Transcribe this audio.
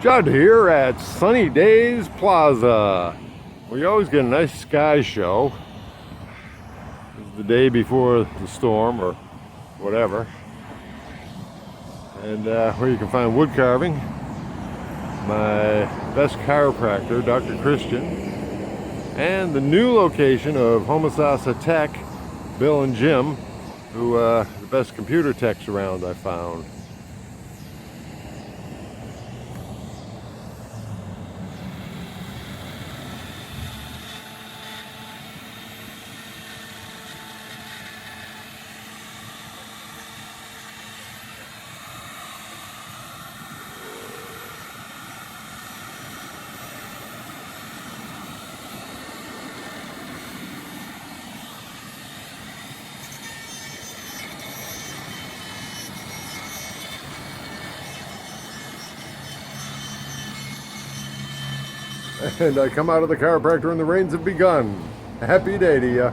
Judd here at Sunny Days Plaza. We always get a nice sky show. This is the day before the storm or whatever. And where you can find wood carving. My best chiropractor, Dr. Christian. And the new location of Homosassa Tech, Bill and Jim, who the best computer techs around, I found. And I come out of the chiropractor and the rains have begun. Happy day to ya.